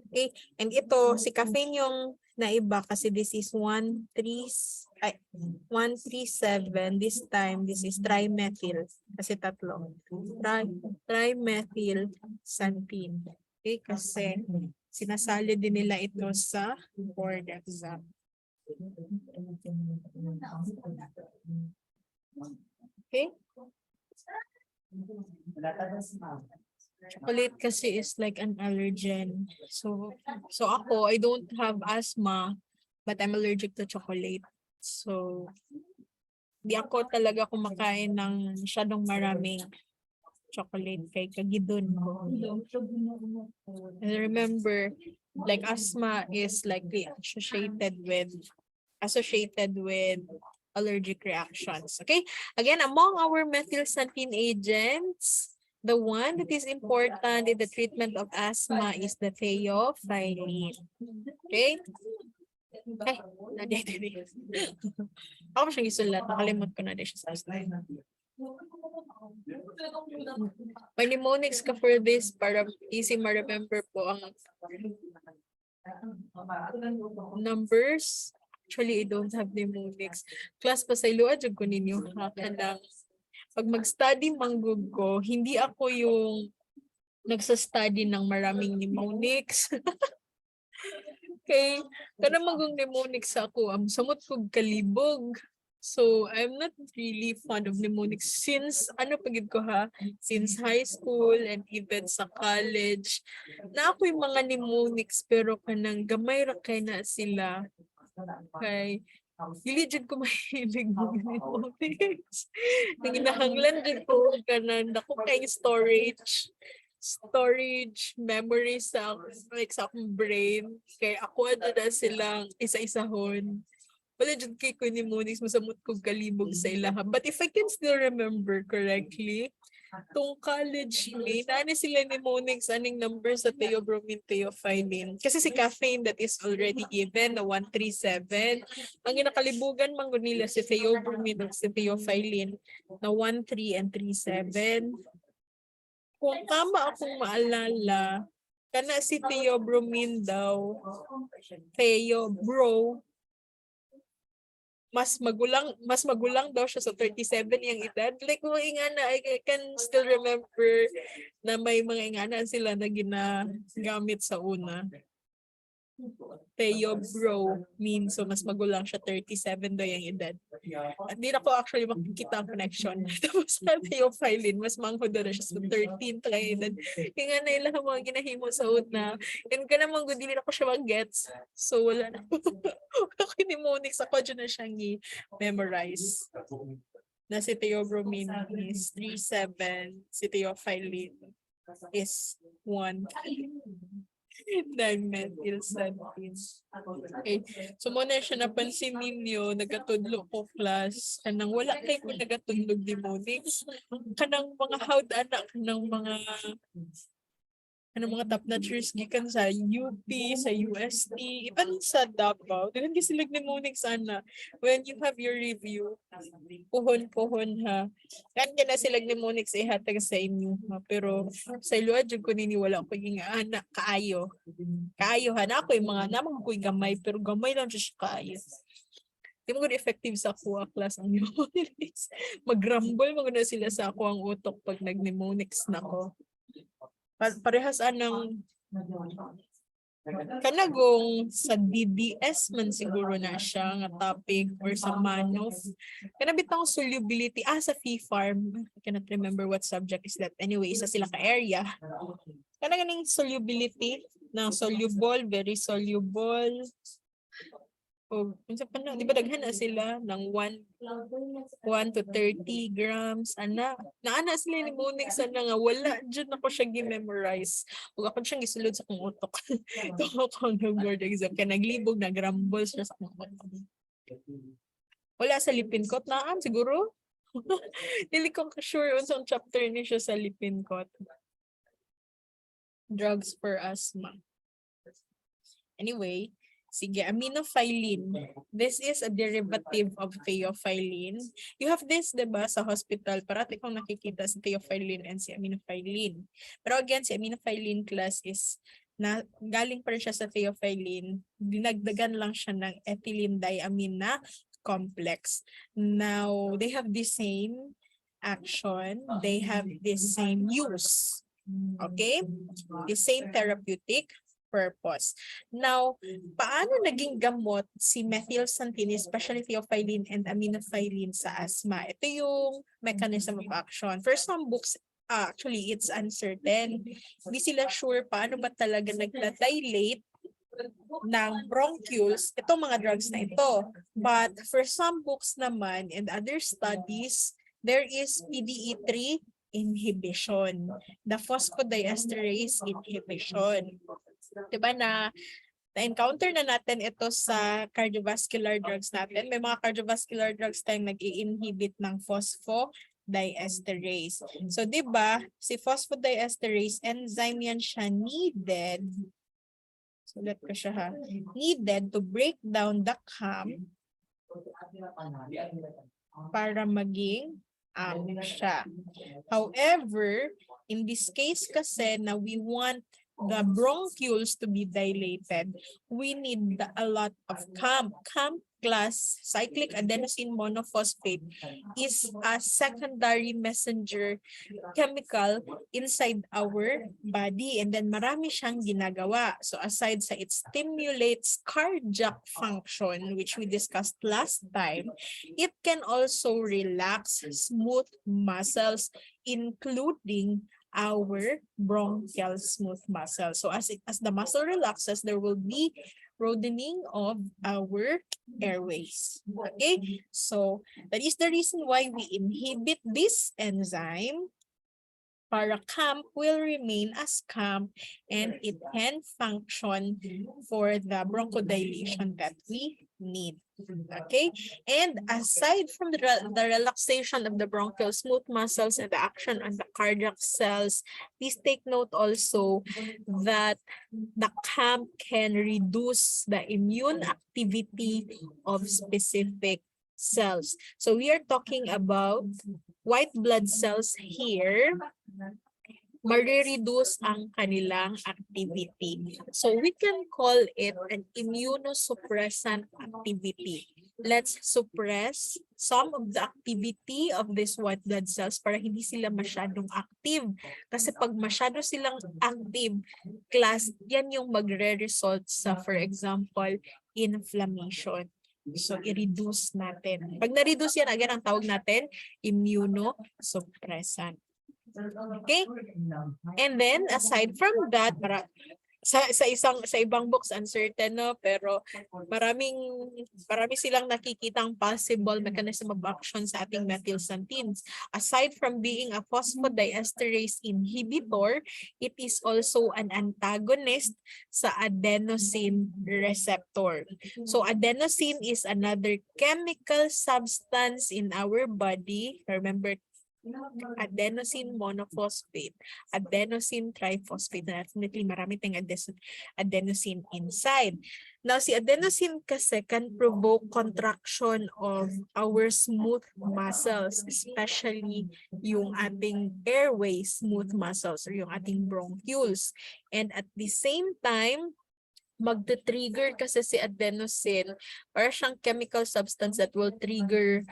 Okay, and ito, si caffeine yung naiba kasi this is 1,3,7. This time, this is trimethyl. Kasi tatlo. Trimethylxanthine. Okay, kasi sinasali din nila ito sa board exam. Okay? Chocolate kasi is like an allergen. So ako, I don't have asthma, but I'm allergic to chocolate. So, di ako talaga kumakain ng masyadong maraming chocolate kay kagidon ko. And remember, like asthma is likely associated with allergic reactions. Okay? Again, among our methylxanthine agents, the one that is important in the treatment of asthma is the theophylline. Okay? Ay, nadito. Ako siyang isulat. Nakalimot ko na din siya sa slide. May mnemonics ka for this para easy ma-remember po ang numbers. Actually, I don't have mnemonics. Class pa sa iluwa, dyan ko ninyo. Pag mag-study manggug ko, hindi ako yung nagsa-study ng maraming mnemonics. Okay, kada manggug mnemonics ako, samot kog kalibog. So, I'm not really fond of mnemonics since, pagid ko ha, since high school and even sa college, na ako yung mga mnemonics pero kanang gamay ra kay na sila. Okay, dili jud ko mahilig ng mnemonics. Nanginahanglan jud ko kanang dako kay storage memory sa like sa akong brain kay ako na silang isa-isahon. Wala dyan kay ko mnemonics, masamot kong kalibog sa ilaha. But if I can still remember correctly, tong college mate, ano sila mnemonics, aning number sa theobromine, theophylline. Kasi si caffeine that is already given, na 137. Ang ginakalibugan man nila si theobromine at si theophylline, na 13 and 37. Kung tama akong maalala, kana si theobromine daw, theobro, mas magulang daw siya sa 37 yung edad. Like mga ingana, I can still remember na may mga ingana sila na ginagamit sa una. Theobro means so mas magulang siya, 37 daw yung edad. At di na ko actually makikita ang connection. Tapos sa theophylline, mas mangho daw na siya sa 13 kaya edad. Kaya na ilang mga ginahimo sa una. And ka naman dili na ko siya mag-gets. So wala na. Ako mnemonics ako dyan na siyang i-memorize. Na si theobromine is 37, si theophylline is 1. Dimethylxanthine. Okay. So muna siya napansin ninyo, nagatudlo ko class, kanang wala kayo kung nagatudlog mnemonics. Kanang mga hawd anak ng mga Ano mga top notchers gikan sa UP, sa UST, even sa Davao. Dagan kasi sila mnemonics ana. When you have your review, puhon ha. Kan na sila mnemonics ihatag sa inyo. Ha? Pero sa ilo jud ko niniwala ko yung ana kaayo. Kaayo ha na ako yung mga namang ko'y gamay pero gamay lang siya kaayo. Di mo good effective sa kuha class ang mnemonics. Mag-rumble mo na sila sa ako ang utok pag nag-mnemonics na ko. Parehas anang kanagong sa DDS man siguro na siya nga topic or sa MANOF. Kanabitang solubility sa FEFARM. I cannot remember what subject is that. Anyway, sa sila ka area. Kanaganing solubility na soluble, very soluble. O, di ba daghan na sila ng 1 to 30 grams, ana. Naana sila ni mnemonics, ana nga, wala dyan ako siya gi-memorize. Huwag ako siyang gisulod sa kong utok. Ito ako ng board exam, kaya naglibog, nag-rumble siya sa kong utok. Wala sa Lipincott, naan siguro? Dili ko sure unsang chapter ni siya sa Lipincott. Drugs for asthma. Anyway, sige, aminophylline. This is a derivative of theophylline. You have this, diba, sa hospital. Parati kong nakikita si theophylline and si aminophylline. Pero again, si aminophylline class is na galing pa rin siya sa theophylline. Dinagdagan lang siya ng ethylene diamine na complex. Now, they have the same action. They have the same use. Okay? The same therapeutic purpose. Now, paano naging gamot si methylxanthine, especially theophylline and aminophylline sa asthma? Ito yung mechanism of action. For some books, actually, it's uncertain. Hindi sila sure paano ba talaga nagla-dilate ng bronchioles itong mga drugs na ito. But for some books naman and other studies, there is PDE3 inhibition, the phosphodiesterase inhibition. Diba na-encounter na natin ito sa cardiovascular drugs natin. May mga cardiovascular drugs tayong nag-i-inhibit ng phosphodiesterase. So, diba, si phosphodiesterase enzyme yan siya needed. Sulat ko siya ha. Needed to break down the CAM para maging siya. However, in this case kasi na we want the bronchioles to be dilated, we need a lot of CAM. CAM class, cyclic adenosine monophosphate, is a secondary messenger chemical inside our body, and then marami siyang ginagawa. So aside sa it stimulates cardiac function, which we discussed last time, it can also relax smooth muscles, including our bronchial smooth muscle. So as the muscle relaxes, there will be broadening of our airways. Okay, so that is the reason why we inhibit this enzyme. Para CAMP will remain as CAMP and it can function for the bronchodilation that we need. Okay, and aside from the relaxation of the bronchial smooth muscles and the action on the cardiac cells, please take note also that the CAMP can reduce the immune activity of specific cells. So we are talking about white blood cells here. Marireduce ang kanilang activity. So we can call it an immunosuppressant activity. Let's suppress some of the activity of these white blood cells para hindi sila masyadong active. Kasi pag masyado silang active, class, yan yung magre-result sa, for example, inflammation. So, i-reduce natin. Pag na-reduce yan, again, ang tawag natin, immunosuppressant. Okay? And then, aside from that, sa ibang books, uncertain, no? Pero marami silang nakikitang possible mechanism of action sa ating methylxanthines. Aside from being a phosphodiesterase inhibitor, it is also an antagonist sa adenosine receptor. So adenosine is another chemical substance in our body. Remember, adenosine monophosphate, adenosine triphosphate. Definitely marami tayong adenosine inside. Now, si adenosine kasi can provoke contraction of our smooth muscles, especially yung ating airway smooth muscles or yung ating bronchioles. And at the same time, magte-trigger kasi si adenosine or siyang chemical substance that will trigger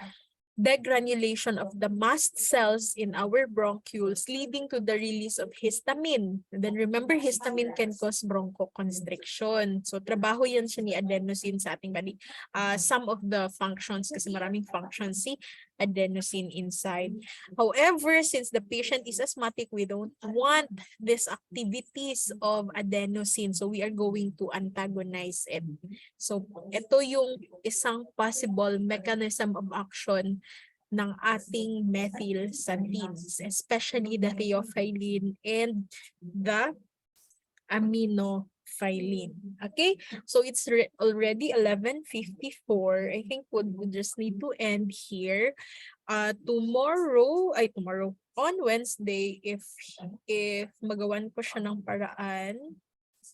degranulation of the mast cells in our bronchioles, leading to the release of histamine. And then remember, histamine can cause bronchoconstriction. So trabaho yan siya ni adenosine sa ating body. Some of the functions, kasi maraming functions si adenosine inside. However, since the patient is asthmatic, we don't want these activities of adenosine. So we are going to antagonize it. So ito yung isang possible mechanism of action ng ating methylxanthines, especially the theophylline and the aminophylline. Okay, so it's already 11:54. I think we just need to end here. Tomorrow on Wednesday, if magawan ko siya ng paraan,